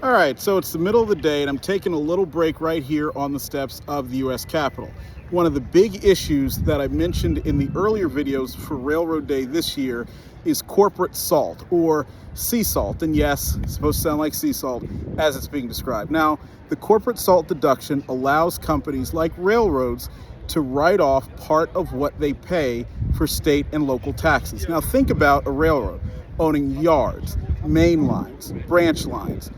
All right, so it's the middle of the day, and I'm taking a little break right here on the steps of the U.S. Capitol. One of the big issues that I mentioned in the earlier videos for Railroad Day this year is corporate salt, or sea salt. And yes, it's supposed to sound like sea salt as it's being described. Now, the corporate salt deduction allows companies like railroads to write off part of what they pay for state and local taxes. Now, think about a railroad owning yards, main lines, branch lines,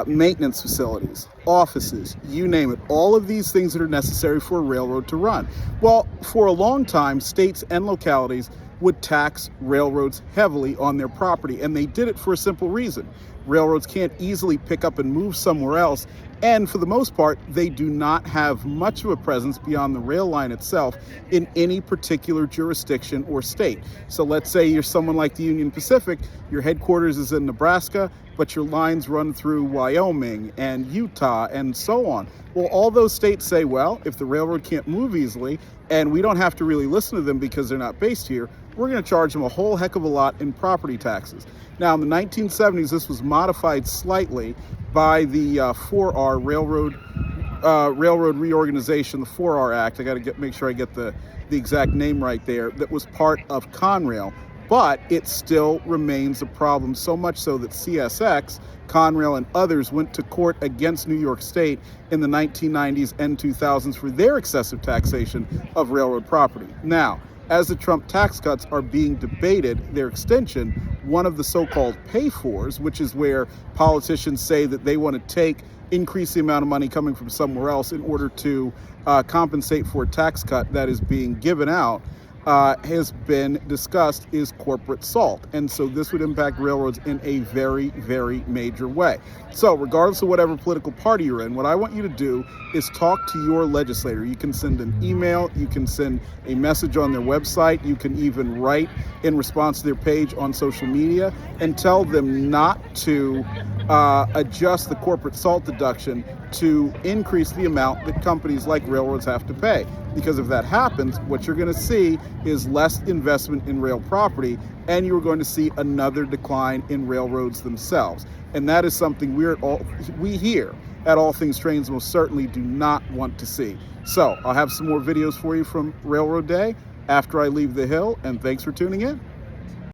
maintenance facilities, offices, you name it, all of these things that are necessary for a railroad to run. Well, for a long time, states and localities would tax railroads heavily on their property, and they did it for a simple reason. Railroads can't easily pick up and move somewhere else, and for the most part, they do not have much of a presence beyond the rail line itself in any particular jurisdiction or state. So let's say you're someone like the Union Pacific, your headquarters is in Nebraska, but your lines run through Wyoming and Utah and so on. Well, all those states say, well, if the railroad can't move easily and we don't have to really listen to them because they're not based here, we're going to charge them a whole heck of a lot in property taxes. Now, in the 1970s, this was modified slightly by the 4R Railroad Reorganization, the 4R Act. I got to make sure I get the exact name right there. That was part of Conrail, but it still remains a problem, so much so that CSX, Conrail, and others went to court against New York State in the 1990s and 2000s for their excessive taxation of railroad property. Now, as the Trump tax cuts are being debated, their extension, one of the so-called pay-fors, which is where politicians say that they want to increase the amount of money coming from somewhere else in order to compensate for a tax cut that is being given out, has been discussed, is corporate salt. And so this would impact railroads in a very, very major way. So regardless of whatever political party you're in, what I want you to do is talk to your legislator. You can send an email, you can send a message on their website, you can even write in response to their page on social media and tell them not to adjust the corporate salt deduction to increase the amount that companies like railroads have to pay. Because if that happens, what you're going to see is less investment in rail property, and you're going to see another decline in railroads themselves. And that is something we here at All Things Trains most certainly do not want to see. So I'll have some more videos for you from Railroad Day after I leave the Hill, and thanks for tuning in.